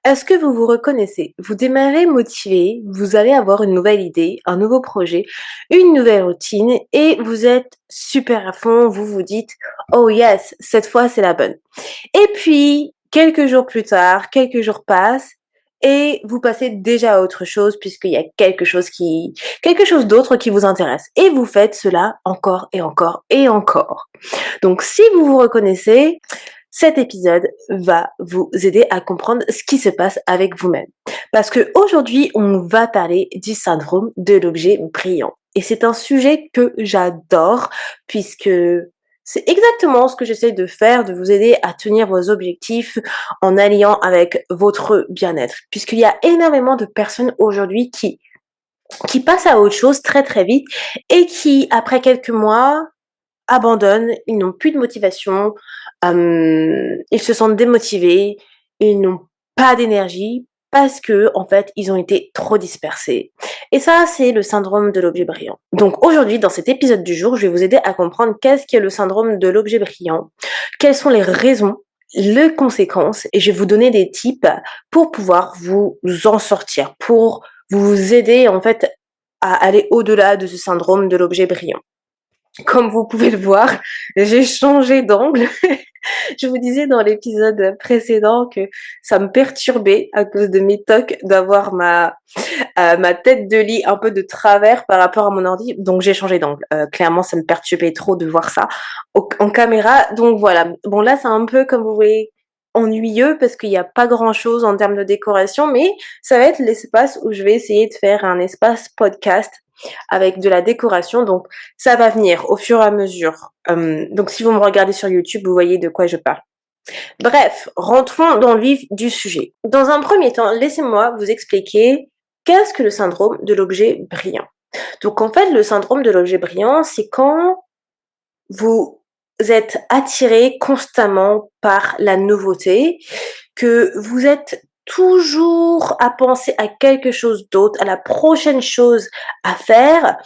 Est-ce que vous vous reconnaissez? Vous démarrez motivé, vous allez avoir une nouvelle idée, un nouveau projet, une nouvelle routine et vous êtes super à fond, vous vous dites: «Oh yes, cette fois c'est la bonne». Et puis, quelques jours plus tard, quelques jours passent et vous passez déjà à autre chose puisqu'il y a quelque chose d'autre qui vous intéresse et vous faites cela encore et encore et encore. Donc si vous vous reconnaissez, cet épisode va vous aider à comprendre ce qui se passe avec vous-même. Parce qu'aujourd'hui, on va parler du syndrome de l'objet brillant. Et c'est un sujet que j'adore puisque c'est exactement ce que j'essaie de faire, de vous aider à tenir vos objectifs en alliant avec votre bien-être. Puisqu'il y a énormément de personnes aujourd'hui qui passent à autre chose très très vite et qui, après quelques mois, abandonnent, ils n'ont plus de motivation, ils se sentent démotivés, ils n'ont pas d'énergie parce que en fait, ils ont été trop dispersés. Et ça, c'est le syndrome de l'objet brillant. Donc aujourd'hui, dans cet épisode du jour, je vais vous aider à comprendre qu'est-ce qu'est le syndrome de l'objet brillant, quelles sont les raisons, les conséquences, et je vais vous donner des tips pour pouvoir vous en sortir, pour vous aider en fait à aller au-delà de ce syndrome de l'objet brillant. Comme vous pouvez le voir, j'ai changé d'angle. Je vous disais dans l'épisode précédent que ça me perturbait à cause de mes tocs d'avoir ma tête de lit un peu de travers par rapport à mon ordi, donc j'ai changé d'angle. Clairement, ça me perturbait trop de voir ça en caméra, donc voilà. Bon là, c'est un peu comme vous voyez ennuyeux parce qu'il y a pas grand-chose en termes de décoration, mais ça va être l'espace où je vais essayer de faire un espace podcast avec de la décoration, donc ça va venir au fur et à mesure. Donc si vous me regardez sur YouTube, vous voyez de quoi je parle. Bref, rentrons dans le vif du sujet. Dans un premier temps, laissez-moi vous expliquer qu'est-ce que le syndrome de l'objet brillant. Donc en fait, le syndrome de l'objet brillant, c'est quand vous êtes attiré constamment par la nouveauté, que vous êtes toujours à penser à quelque chose d'autre, à la prochaine chose à faire,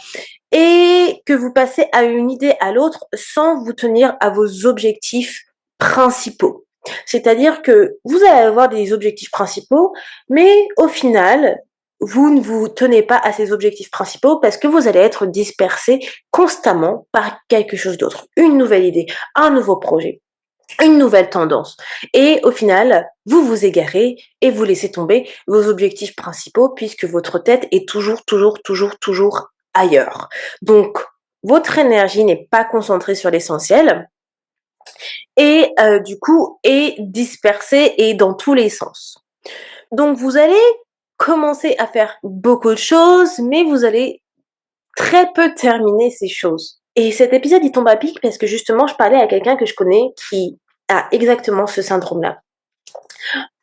et que vous passez à une idée à l'autre sans vous tenir à vos objectifs principaux. C'est-à-dire que vous allez avoir des objectifs principaux, mais au final, vous ne vous tenez pas à ces objectifs principaux parce que vous allez être dispersé constamment par quelque chose d'autre, une nouvelle idée, un nouveau projet, une nouvelle tendance. Et au final, vous vous égarez et vous laissez tomber vos objectifs principaux puisque votre tête est toujours ailleurs. Donc, votre énergie n'est pas concentrée sur l'essentiel et du coup est dispersée et dans tous les sens. Donc, vous allez commencer à faire beaucoup de choses, mais vous allez très peu terminer ces choses. Et cet épisode, il tombe à pic parce que justement, je parlais à quelqu'un que je connais qui a exactement ce syndrome-là.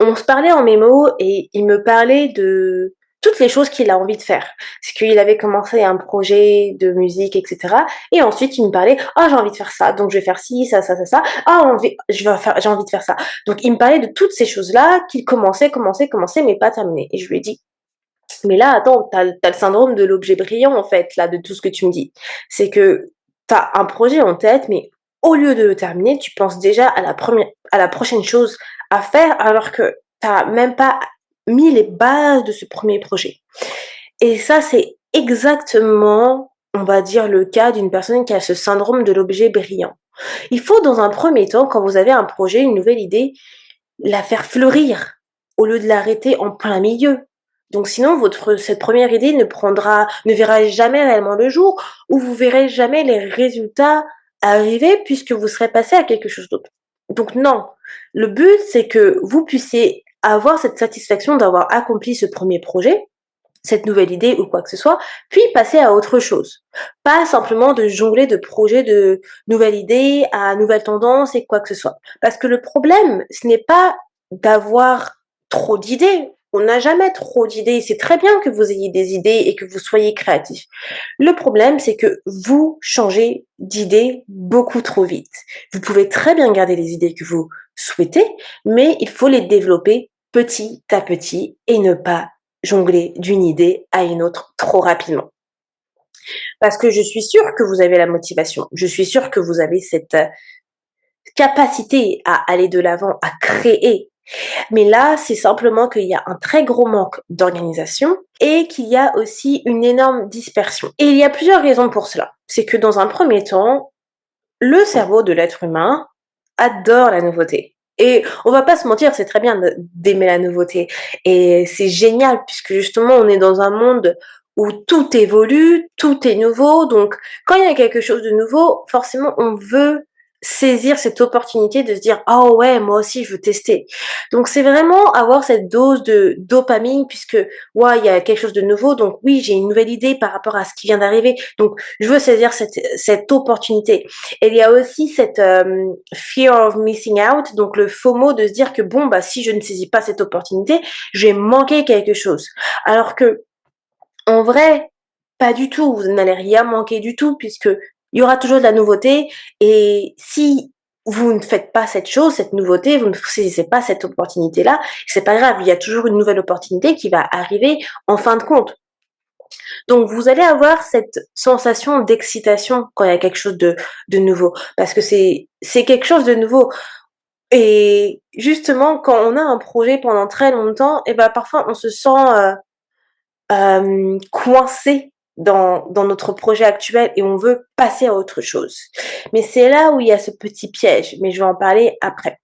On se parlait en mémo et il me parlait de toutes les choses qu'il a envie de faire. C'est qu'il avait commencé un projet de musique, etc. Et ensuite, il me parlait, oh, j'ai envie de faire ça, donc je vais faire ci, ça. Ah, j'ai envie de faire ça. Donc, il me parlait de toutes ces choses-là qu'il commençait, mais pas terminé. Et je lui ai dit, mais là, attends, t'as le syndrome de l'objet brillant, en fait, là, de tout ce que tu me dis. C'est que t'as un projet en tête, mais au lieu de le terminer, tu penses déjà à la prochaine chose à faire, alors que t'as même pas mis les bases de ce premier projet. Et ça, c'est exactement, on va dire, le cas d'une personne qui a ce syndrome de l'objet brillant. Il faut, dans un premier temps, quand vous avez un projet, une nouvelle idée, la faire fleurir au lieu de l'arrêter en plein milieu. Donc sinon, cette première idée ne verra jamais réellement le jour ou vous verrez jamais les résultats arriver puisque vous serez passé à quelque chose d'autre. Donc non, le but c'est que vous puissiez avoir cette satisfaction d'avoir accompli ce premier projet, cette nouvelle idée ou quoi que ce soit, puis passer à autre chose. Pas simplement de jongler de projets de nouvelles idées à nouvelles tendances et quoi que ce soit. Parce que le problème, ce n'est pas d'avoir trop d'idées. On n'a jamais trop d'idées. C'est très bien que vous ayez des idées et que vous soyez créatif. Le problème, c'est que vous changez d'idées beaucoup trop vite. Vous pouvez très bien garder les idées que vous souhaitez, mais il faut les développer petit à petit et ne pas jongler d'une idée à une autre trop rapidement. Parce que je suis sûre que vous avez la motivation, je suis sûre que vous avez cette capacité à aller de l'avant, à créer Mais là, c'est simplement qu'il y a un très gros manque d'organisation et qu'il y a aussi une énorme dispersion. Et il y a plusieurs raisons pour cela. C'est que dans un premier temps, le cerveau de l'être humain adore la nouveauté. Et on va pas se mentir, c'est très bien d'aimer la nouveauté. Et c'est génial puisque justement, on est dans un monde où tout évolue, tout est nouveau. Donc, quand il y a quelque chose de nouveau, forcément, on veut saisir cette opportunité de se dire oh ouais, moi aussi je veux tester. Donc c'est vraiment avoir cette dose de dopamine puisque ouais, il y a quelque chose de nouveau, donc oui, j'ai une nouvelle idée par rapport à ce qui vient d'arriver, donc je veux saisir cette opportunité. Et il y a aussi cette fear of missing out, donc le FOMO de se dire que bon, bah si je ne saisis pas cette opportunité, je vais manquer quelque chose. Alors que en vrai, pas du tout, vous n'allez rien manquer du tout puisque il y aura toujours de la nouveauté et si vous ne faites pas cette chose, cette nouveauté, vous ne saisissez pas cette opportunité-là, c'est pas grave, il y a toujours une nouvelle opportunité qui va arriver en fin de compte. Donc vous allez avoir cette sensation d'excitation quand il y a quelque chose de nouveau parce que c'est quelque chose de nouveau. Et justement, quand on a un projet pendant très longtemps, et ben parfois on se sent coincé dans notre projet actuel et on veut passer à autre chose. Mais c'est là où il y a ce petit piège, mais je vais en parler après.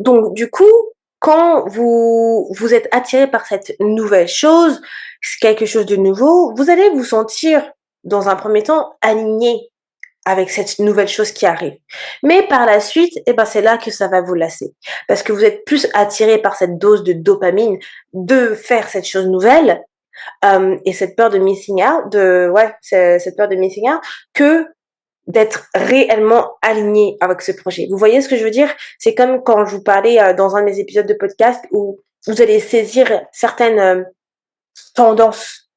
Donc du coup, quand vous êtes attiré par cette nouvelle chose, quelque chose de nouveau, vous allez vous sentir dans un premier temps aligné avec cette nouvelle chose qui arrive. Mais par la suite, eh ben, c'est là que ça va vous lasser. Parce que vous êtes plus attiré par cette dose de dopamine de faire cette chose nouvelle et cette peur de missing out, cette peur de missing out, que d'être réellement aligné avec ce projet. Vous voyez ce que je veux dire? C'est comme quand je vous parlais dans un de mes épisodes de podcast où vous allez saisir certaines tendances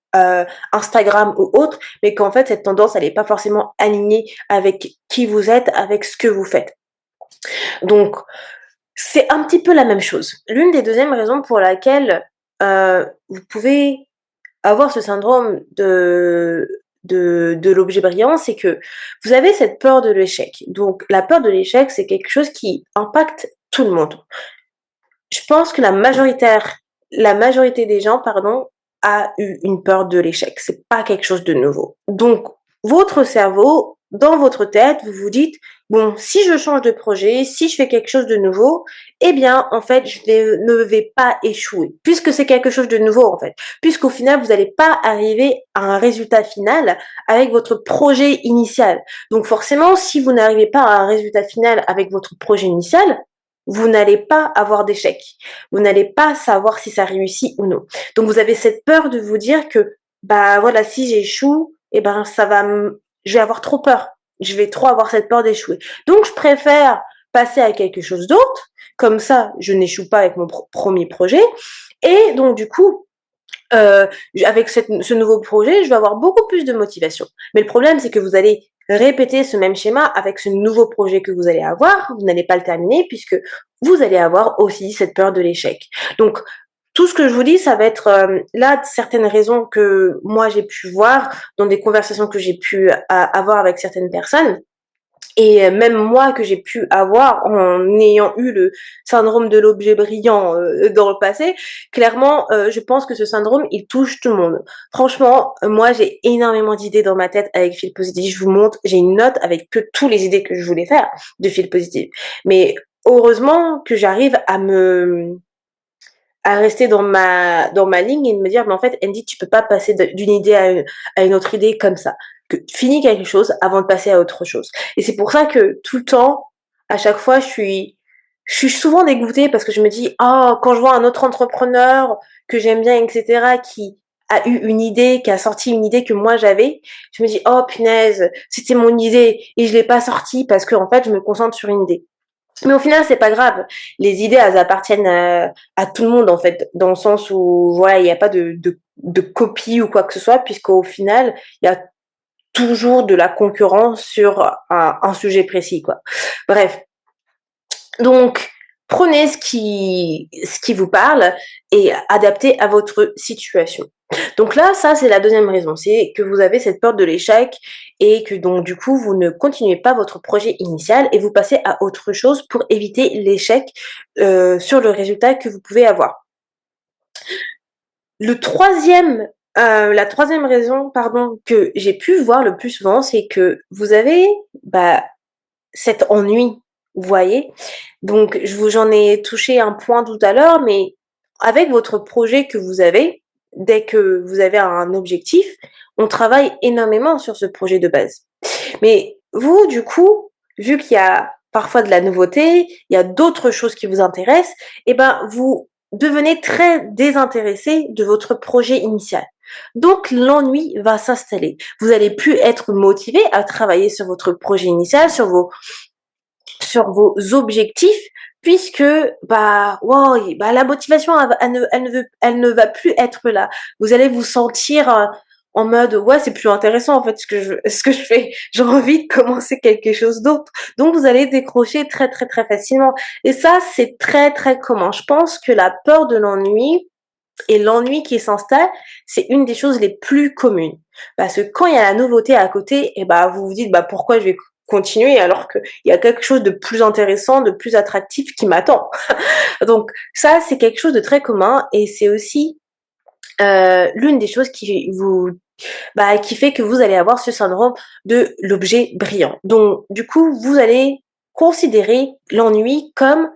Instagram ou autres, mais qu'en fait cette tendance elle n'est pas forcément alignée avec qui vous êtes, avec ce que vous faites. Donc c'est un petit peu la même chose. L'une des deuxièmes raisons pour laquelle vous pouvez avoir ce syndrome de l'objet brillant, c'est que vous avez cette peur de l'échec. Donc la peur de l'échec, c'est quelque chose qui impacte tout le monde. Je pense que la majorité des gens, pardon, a eu une peur de l'échec. C'est pas quelque chose de nouveau. Donc votre cerveau, dans votre tête, vous vous dites bon, si je change de projet, si je fais quelque chose de nouveau, eh bien, en fait, ne vais pas échouer, puisque c'est quelque chose de nouveau, en fait. Puisqu'au final, vous n'allez pas arriver à un résultat final avec votre projet initial. Donc, forcément, si vous n'arrivez pas à un résultat final avec votre projet initial, vous n'allez pas avoir d'échec. Vous n'allez pas savoir si ça réussit ou non. Donc, vous avez cette peur de vous dire que, bah voilà, si j'échoue, eh ben, je vais avoir trop peur. Je vais trop avoir cette peur d'échouer. Donc, je préfère passer à quelque chose d'autre. Comme ça, je n'échoue pas avec mon premier projet. Et donc, du coup, avec ce nouveau projet, je vais avoir beaucoup plus de motivation. Mais le problème, c'est que vous allez répéter ce même schéma avec ce nouveau projet que vous allez avoir. Vous n'allez pas le terminer puisque vous allez avoir aussi cette peur de l'échec. Donc, tout ce que je vous dis, ça va être là certaines raisons que moi j'ai pu voir dans des conversations que j'ai pu avoir avec certaines personnes. Et même moi que j'ai pu avoir en ayant eu le syndrome de l'objet brillant dans le passé, clairement, je pense que ce syndrome, il touche tout le monde. Franchement, moi, j'ai énormément d'idées dans ma tête avec fil positif. Je vous montre, j'ai une note avec que toutes les idées que je voulais faire de fil positif. Mais heureusement que j'arrive à rester dans ma ligne et de me dire, mais en fait, Andy, tu peux pas passer d'une idée à une autre idée comme ça. Que finis quelque chose avant de passer à autre chose. Et c'est pour ça que tout le temps, à chaque fois, je suis souvent dégoûtée parce que je me dis, oh, quand je vois un autre entrepreneur que j'aime bien, etc., qui a eu une idée, qui a sorti une idée que moi j'avais, je me dis, oh, punaise, c'était mon idée et je l'ai pas sortie parce que, en fait, je me concentre sur une idée. Mais au final, c'est pas grave. Les idées, elles appartiennent à tout le monde, en fait, dans le sens où, voilà, il n'y a pas de copie ou quoi que ce soit, puisqu'au final, il y a toujours de la concurrence sur un sujet précis, quoi. Bref. Donc, Prenez ce qui vous parle et adaptez à votre situation. Donc là, ça, c'est la deuxième raison, c'est que vous avez cette peur de l'échec et que donc du coup, vous ne continuez pas votre projet initial et vous passez à autre chose pour éviter l'échec, sur le résultat que vous pouvez avoir. Le troisième, la troisième raison, pardon, que j'ai pu voir le plus souvent, c'est que vous avez, bah, cet ennui, vous voyez? Donc j'en ai touché un point tout à l'heure, mais avec votre projet que vous avez, dès que vous avez un objectif, on travaille énormément sur ce projet de base. Mais vous, du coup, vu qu'il y a parfois de la nouveauté, il y a d'autres choses qui vous intéressent, et ben, vous devenez très désintéressé de votre projet initial. Donc l'ennui va s'installer. Vous allez plus être motivé à travailler sur votre projet initial, sur vos objectifs, puisque bah wow, bah la motivation elle ne va plus être là. Vous allez vous sentir en mode ouais, c'est plus intéressant en fait ce que je fais. J'ai envie de commencer quelque chose d'autre. Donc vous allez décrocher très très très facilement. Et ça c'est très très commun. Je pense que la peur de l'ennui et l'ennui qui s'installe, c'est une des choses les plus communes. Parce que quand il y a la nouveauté à côté, et bah, vous vous dites, bah, pourquoi je vais continuer alors qu'il y a quelque chose de plus intéressant, de plus attractif qui m'attend. Donc ça, c'est quelque chose de très commun et c'est aussi l'une des choses qui fait que vous allez avoir ce syndrome de l'objet brillant. Donc du coup, vous allez considérer l'ennui comme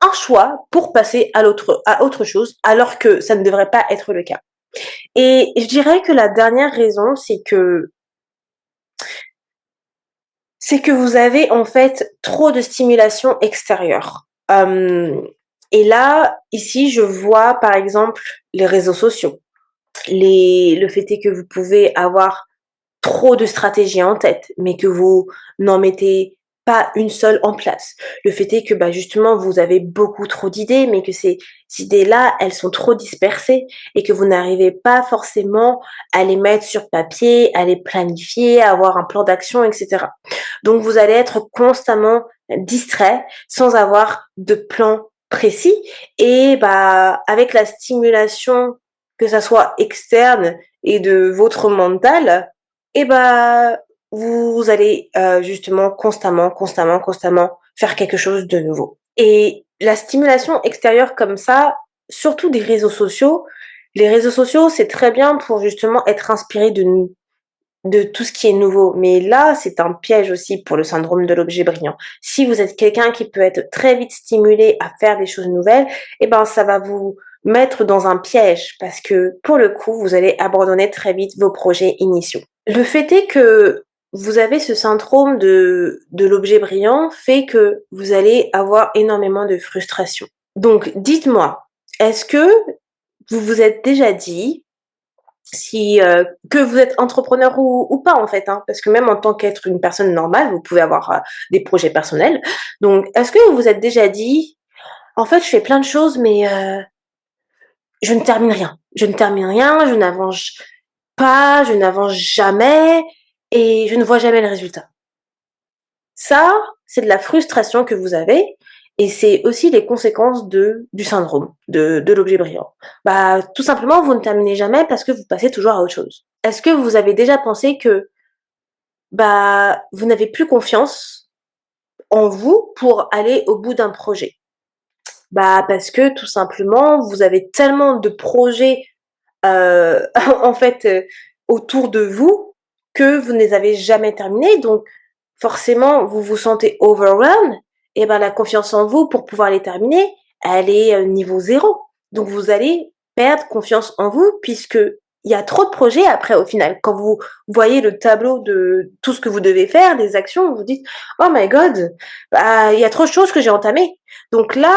un choix pour passer à autre chose, alors que ça ne devrait pas être le cas. Et je dirais que la dernière raison, c'est que vous avez en fait trop de stimulation extérieure. Et là, ici, je vois par exemple les réseaux sociaux. Le fait est que vous pouvez avoir trop de stratégies en tête, mais que vous n'en mettez pas une seule en place. Le fait est que bah, justement, vous avez beaucoup trop d'idées, mais que ces idées-là, elles sont trop dispersées et que vous n'arrivez pas forcément à les mettre sur papier, à les planifier, à avoir un plan d'action, etc. Donc, vous allez être constamment distrait sans avoir de plan précis et bah, avec la stimulation, que ça soit externe et de votre mental, et bah, vous allez justement constamment faire quelque chose de nouveau. Et la stimulation extérieure comme ça, surtout des réseaux sociaux, les réseaux sociaux, c'est très bien pour justement être inspiré de tout ce qui est nouveau. Mais là, c'est un piège aussi pour le syndrome de l'objet brillant. Si vous êtes quelqu'un qui peut être très vite stimulé à faire des choses nouvelles, eh ben, ça va vous mettre dans un piège parce que pour le coup, vous allez abandonner très vite vos projets initiaux. Le fait est que vous avez ce syndrome de l'objet brillant fait que vous allez avoir énormément de frustration. Donc, dites-moi, est-ce que vous vous êtes déjà dit si que vous êtes entrepreneur ou pas en fait, hein, parce que même en tant qu'être une personne normale, vous pouvez avoir des projets personnels. Donc, est-ce que vous vous êtes déjà dit, en fait, je fais plein de choses, mais je ne termine rien. Je ne termine rien, je n'avance pas, je n'avance jamais et je ne vois jamais le résultat. Ça, c'est de la frustration que vous avez et c'est aussi les conséquences du syndrome de l'objet brillant. Bah, tout simplement, vous ne terminez jamais parce que vous passez toujours à autre chose. Est-ce que vous avez déjà pensé que, bah, vous n'avez plus confiance en vous pour aller au bout d'un projet? Bah, parce que tout simplement, vous avez tellement de projets, en fait, autour de vous que vous ne les avez jamais terminés. Donc forcément, vous vous sentez overwhelmed et ben, la confiance en vous pour pouvoir les terminer, elle est, niveau zéro. Donc vous allez perdre confiance en vous puisque il y a trop de projets après au final. Quand vous voyez le tableau de tout ce que vous devez faire, les actions, vous vous dites: «Oh my God, bah, il y a trop de choses que j'ai entamées». Donc là,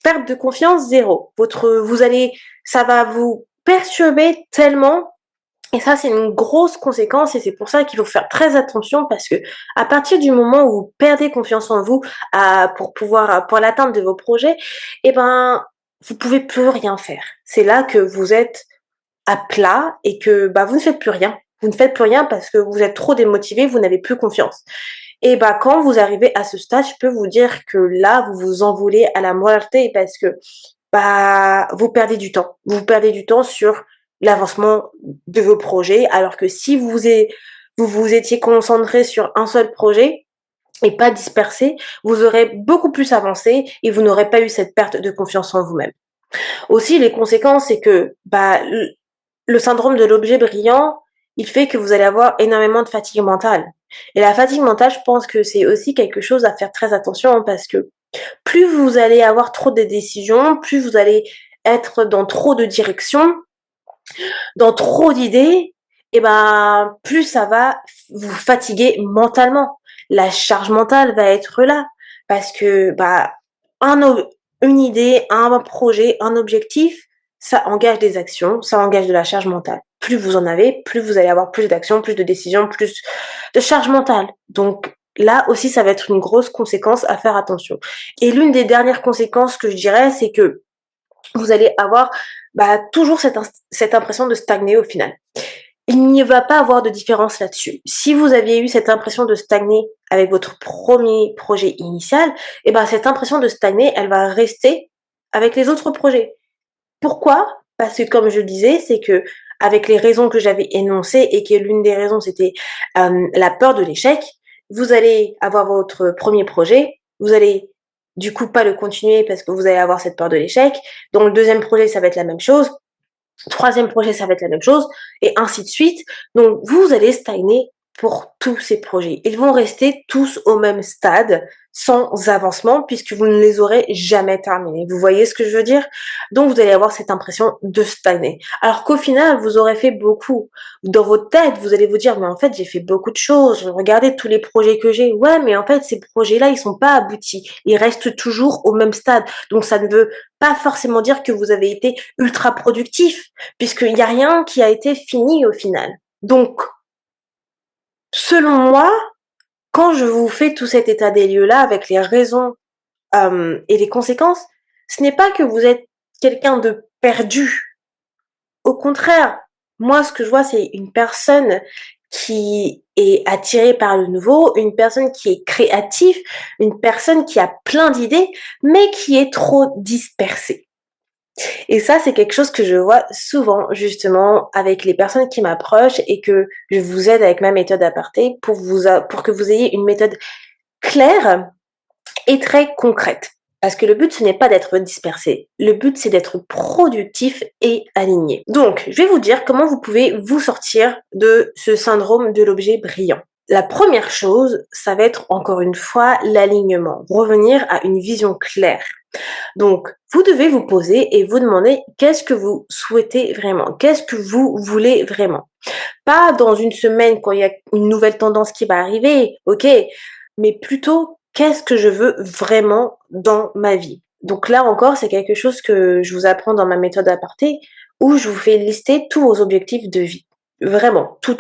perte de confiance zéro. Vous allez Ça va vous perturber tellement et ça, c'est une grosse conséquence et c'est pour ça qu'il faut faire très attention parce que à partir du moment où vous perdez confiance en vous, pour l'atteinte de vos projets, eh ben, vous pouvez plus rien faire. C'est là que vous êtes à plat et que, bah, vous ne faites plus rien. Vous ne faites plus rien parce que vous êtes trop démotivé, vous n'avez plus confiance. Et bah, quand vous arrivez à ce stade, je peux vous dire que là, vous vous envolez à la muerte parce que, bah, vous perdez du temps. Vous perdez du temps sur l'avancement de vos projets, alors que si vous vous étiez concentré sur un seul projet et pas dispersé, vous aurez beaucoup plus avancé et vous n'aurez pas eu cette perte de confiance en vous-même. Aussi, les conséquences, c'est que, bah, le syndrome de l'objet brillant, il fait que vous allez avoir énormément de fatigue mentale. Et la fatigue mentale, je pense que c'est aussi quelque chose à faire très attention, hein, parce que plus vous allez avoir trop de décisions, plus vous allez être dans trop de directions, dans trop d'idées, et ben plus ça va vous fatiguer mentalement. La charge mentale va être là parce que bah une idée, un projet, un objectif, ça engage des actions, ça engage de la charge mentale. Plus vous en avez, plus vous allez avoir plus d'actions, plus de décisions, plus de charge mentale. Donc là aussi, ça va être une grosse conséquence à faire attention. Et l'une des dernières conséquences que je dirais, c'est que vous allez avoir bah, toujours cette impression de stagner au final. Il n'y va pas avoir de différence là-dessus. Si vous aviez eu cette impression de stagner avec votre premier projet initial, et ben cette impression de stagner, elle va rester avec les autres projets. Pourquoi? Parce que comme je le disais, c'est que avec les raisons que j'avais énoncées et que l'une des raisons c'était la peur de l'échec, vous allez avoir votre premier projet, vous allez du coup pas le continuer parce que vous allez avoir cette peur de l'échec. Dans le deuxième projet, ça va être la même chose. Troisième projet, ça va être la même chose, et ainsi de suite. Donc, vous allez stagner pour tous ces projets. Ils vont rester tous au même stade, sans avancement, puisque vous ne les aurez jamais terminés. Vous voyez ce que je veux dire? Donc, vous allez avoir cette impression de stagner. Alors qu'au final, vous aurez fait beaucoup. Dans votre tête, vous allez vous dire, mais en fait, j'ai fait beaucoup de choses. Regardez tous les projets que j'ai. Ouais, mais en fait, ces projets-là, ils sont pas aboutis. Ils restent toujours au même stade. Donc, ça ne veut pas forcément dire que vous avez été ultra productif, puisqu'il n'y a rien qui a été fini au final. Donc, selon moi, quand je vous fais tout cet état des lieux-là avec les raisons et les conséquences, ce n'est pas que vous êtes quelqu'un de perdu. Au contraire, moi, ce que je vois, c'est une personne qui est attirée par le nouveau, une personne qui est créative, une personne qui a plein d'idées, mais qui est trop dispersée. Et ça, c'est quelque chose que je vois souvent, justement, avec les personnes qui m'approchent et que je vous aide avec ma méthode aparté pour que vous ayez une méthode claire et très concrète. Parce que le but, ce n'est pas d'être dispersé. Le but, c'est d'être productif et aligné. Donc, je vais vous dire comment vous pouvez vous sortir de ce syndrome de l'objet brillant. La première chose, ça va être encore une fois l'alignement. Revenir à une vision claire. Donc, vous devez vous poser et vous demander qu'est-ce que vous souhaitez vraiment? Qu'est-ce que vous voulez vraiment? Pas dans une semaine quand il y a une nouvelle tendance qui va arriver, ok, mais plutôt qu'est-ce que je veux vraiment dans ma vie? Donc là encore, c'est quelque chose que je vous apprends dans ma méthode aparté où je vous fais lister tous vos objectifs de vie. Vraiment, tout.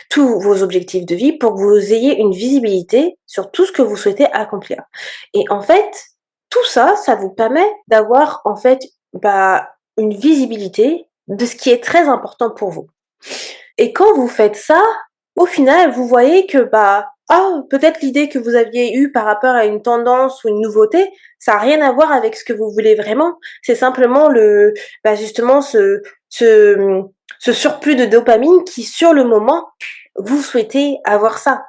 Tous vos objectifs de vie pour que vous ayez une visibilité sur tout ce que vous souhaitez accomplir. Et en fait, tout ça, ça vous permet d'avoir en fait bah, une visibilité de ce qui est très important pour vous. Et quand vous faites ça, au final, vous voyez que bah ah, peut-être l'idée que vous aviez eue par rapport à une tendance ou une nouveauté, ça a rien à voir avec ce que vous voulez vraiment. C'est simplement justement ce surplus de dopamine qui, sur le moment, vous souhaitez avoir ça.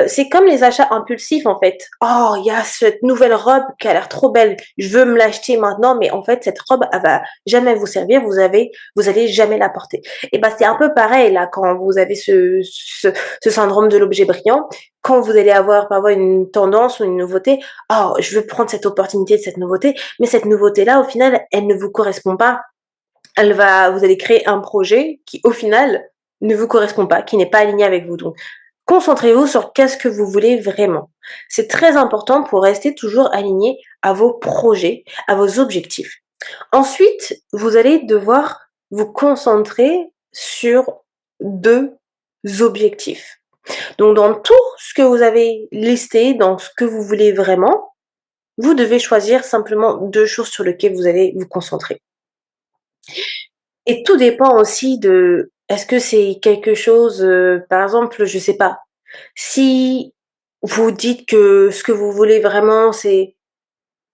C'est comme les achats impulsifs en fait. Oh, il y a cette nouvelle robe qui a l'air trop belle. Je veux me l'acheter maintenant, mais en fait cette robe elle va jamais vous servir. Vous allez jamais la porter. Et ben c'est un peu pareil là quand vous avez ce syndrome de l'objet brillant. Quand vous allez avoir une tendance ou une nouveauté, oh, je veux prendre cette opportunité de cette nouveauté, mais cette nouveauté là au final elle ne vous correspond pas. Vous allez créer un projet qui au final ne vous correspond pas, qui n'est pas aligné avec vous. Donc concentrez-vous sur qu'est-ce que vous voulez vraiment. C'est très important pour rester toujours aligné à vos projets, à vos objectifs. Ensuite, vous allez devoir vous concentrer sur 2 objectifs. Donc dans tout ce que vous avez listé, dans ce que vous voulez vraiment, vous devez choisir simplement 2 choses sur lesquelles vous allez vous concentrer. Et tout dépend aussi est-ce que c'est quelque chose, par exemple, je sais pas, si vous dites que ce que vous voulez vraiment, c'est,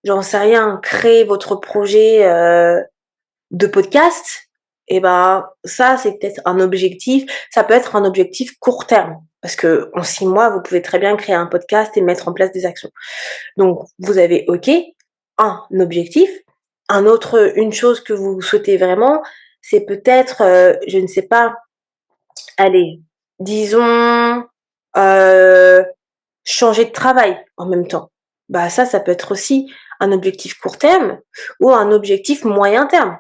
j'en sais rien, créer votre projet, de podcast, et ben, ça, c'est peut-être un objectif. Ça peut être un objectif court terme, parce que en 6 mois, vous pouvez très bien créer un podcast et mettre en place des actions. Donc vous avez, OK, un objectif. Un autre une chose que vous souhaitez vraiment, c'est peut-être, je ne sais pas, allez, disons, heu, changer de travail en même temps. Bah, ça peut être aussi un objectif court terme ou un objectif moyen terme.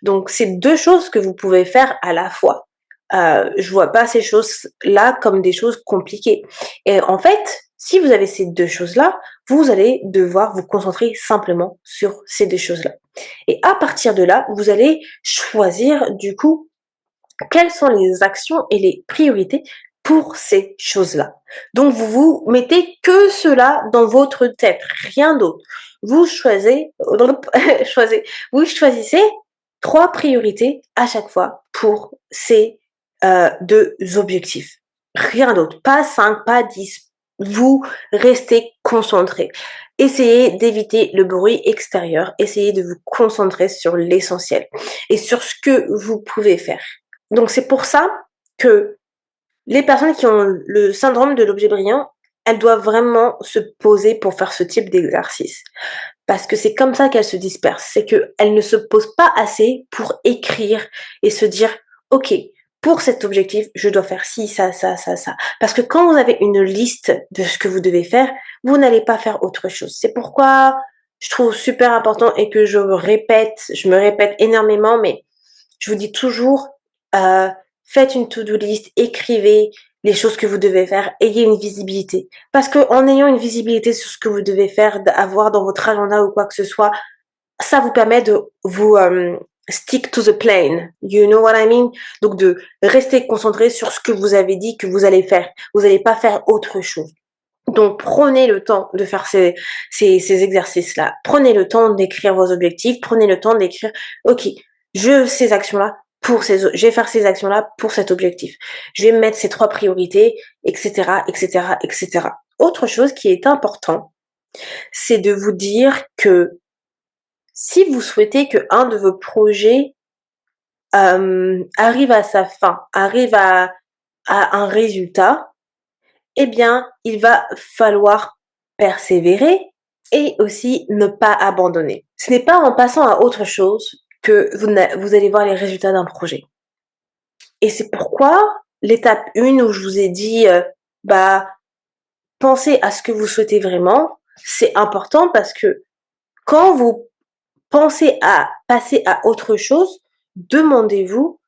Donc c'est 2 choses que vous pouvez faire à la fois. Je vois pas ces choses-là comme des choses compliquées, et en fait, si vous avez ces 2 choses-là, vous allez devoir vous concentrer simplement sur ces 2 choses-là, et à partir de là, vous allez choisir du coup quelles sont les actions et les priorités pour ces choses-là. Donc vous vous mettez que cela dans votre tête, rien d'autre. Vous choisissez, vous choisissez 3 priorités à chaque fois pour ces 2 objectifs. Rien d'autre, pas 5, pas 10. Vous restez concentré. Essayez d'éviter le bruit extérieur, essayez de vous concentrer sur l'essentiel et sur ce que vous pouvez faire. Donc c'est pour ça que les personnes qui ont le syndrome de l'objet brillant, elles doivent vraiment se poser pour faire ce type d'exercice. Parce que c'est comme ça qu'elles se dispersent. C'est qu'elles ne se posent pas assez pour écrire et se dire, OK, pour cet objectif, je dois faire ci, ça, ça, ça, ça. Parce que quand vous avez une liste de ce que vous devez faire, vous n'allez pas faire autre chose. C'est pourquoi je trouve super important et que je me répète énormément, mais je vous dis toujours, heu, faites une to-do list, écrivez les choses que vous devez faire, ayez une visibilité. Parce qu'en ayant une visibilité sur ce que vous devez faire, avoir dans votre agenda ou quoi que ce soit, ça vous permet de vous, stick to the plan. You know what I mean? Donc de rester concentré sur ce que vous avez dit que vous allez faire. Vous allez pas faire autre chose. Donc prenez le temps de faire ces exercices-là. Prenez le temps d'écrire vos objectifs, prenez le temps d'écrire: «OK, ces actions-là je vais faire ces actions-là pour cet objectif. Je vais mettre ces 3 priorités», et cetera, et cetera, et cetera. Autre chose qui est important, c'est de vous dire que si vous souhaitez qu'un de vos projets, arrive à sa fin, arrive à un résultat, eh bien, il va falloir persévérer et aussi ne pas abandonner. Ce n'est pas en passant à autre chose que vous allez voir les résultats d'un projet. Et c'est pourquoi l'étape 1 où je vous ai dit, bah, pensez à ce que vous souhaitez vraiment, c'est important parce que quand vous pensez à passer à autre chose, demandez-vous: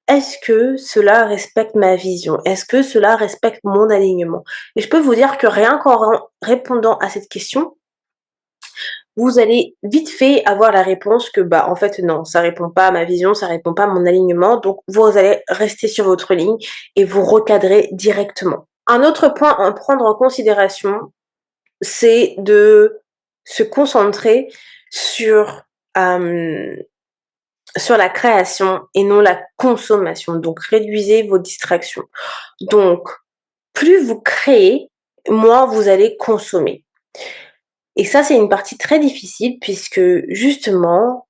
est-ce que cela respecte ma vision? Est-ce que cela respecte mon alignement? Et je peux vous dire que rien qu'en répondant à cette question, vous allez vite fait avoir la réponse que, bah, en fait, non, ça répond pas à ma vision, ça répond pas à mon alignement, donc vous allez rester sur votre ligne et vous recadrer directement. Un autre point à prendre en considération, c'est de se concentrer sur, hem, sur la création et non la consommation. Donc réduisez vos distractions. Donc, plus vous créez, moins vous allez consommer. Et ça, c'est une partie très difficile puisque justement,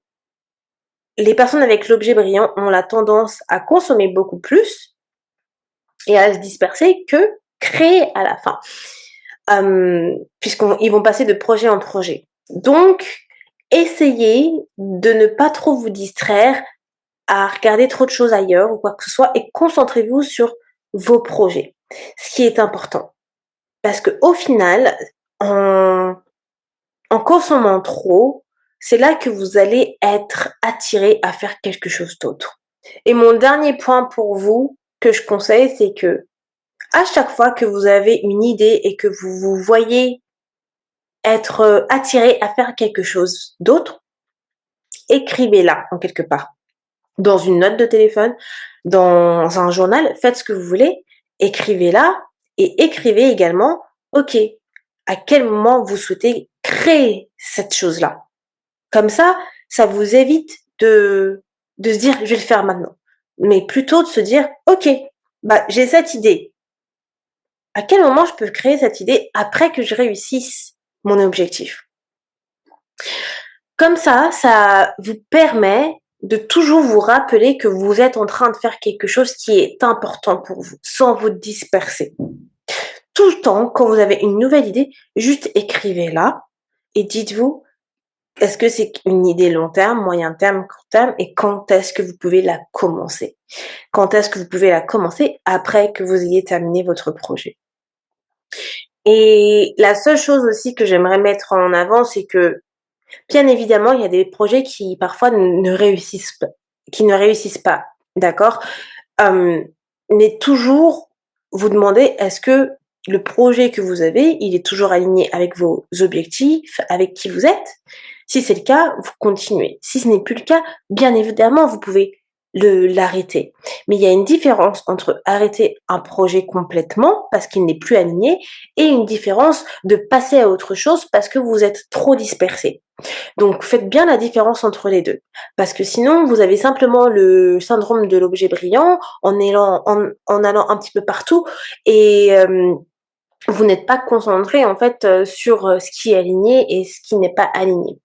les personnes avec l'objet brillant ont la tendance à consommer beaucoup plus et à se disperser que créer à la fin. Puisqu'ils vont passer de projet en projet. Donc, essayez de ne pas trop vous distraire à regarder trop de choses ailleurs ou quoi que ce soit et concentrez-vous sur vos projets. Ce qui est important. Parce qu'au final, en en consommant trop, c'est là que vous allez être attiré à faire quelque chose d'autre. Et mon dernier point pour vous, que je conseille, c'est que à chaque fois que vous avez une idée et que vous vous voyez être, attiré à faire quelque chose d'autre, écrivez-la en quelque part. Dans une note de téléphone, dans un journal, faites ce que vous voulez, écrivez-la et écrivez également: «OK, à quel moment vous souhaitez créer cette chose-là?» Comme ça vous évite de se dire: «Je vais le faire maintenant», mais plutôt de se dire: «OK, bah, j'ai cette idée. À quel moment je peux créer cette idée après que je réussisse mon objectif? Comme ça vous permet de toujours vous rappeler que vous êtes en train de faire quelque chose qui est important pour vous, sans vous disperser. Tout le temps, quand vous avez une nouvelle idée, juste écrivez-la et dites-vous, est-ce que c'est une idée long terme, moyen terme, court terme et quand est-ce que vous pouvez la commencer? Quand est-ce que vous pouvez la commencer après que vous ayez terminé votre projet? Et la seule chose aussi que j'aimerais mettre en avant, c'est que bien évidemment, il y a des projets qui parfois ne réussissent pas, d'accord? Hem, mais toujours vous demander est-ce que le projet que vous avez, il est toujours aligné avec vos objectifs, avec qui vous êtes? Si c'est le cas, vous continuez. Si ce n'est plus le cas, bien évidemment, vous pouvez l'arrêter. Mais il y a une différence entre arrêter un projet complètement parce qu'il n'est plus aligné et une différence de passer à autre chose parce que vous êtes trop dispersé. Donc faites bien la différence entre les 2, parce que sinon vous avez simplement le syndrome de l'objet brillant en allant un petit peu partout et vous n'êtes pas concentré en fait, sur, ce qui est aligné et ce qui n'est pas aligné.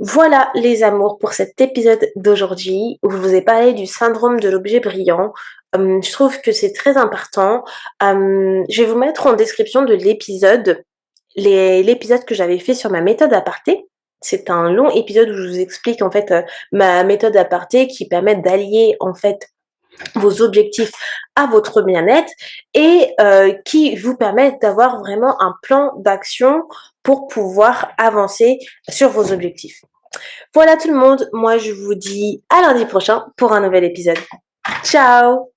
Voilà les amours pour cet épisode d'aujourd'hui où je vous ai parlé du syndrome de l'objet brillant. Je trouve que c'est très important. Je vais vous mettre en description de l'épisode que j'avais fait sur ma méthode aparté. C'est un long épisode où je vous explique en fait, ma méthode aparté qui permet d'allier en fait vos objectifs à votre bien-être et qui vous permet d'avoir vraiment un plan d'action pour pouvoir avancer sur vos objectifs. Voilà tout le monde, moi je vous dis à lundi prochain pour un nouvel épisode. Ciao!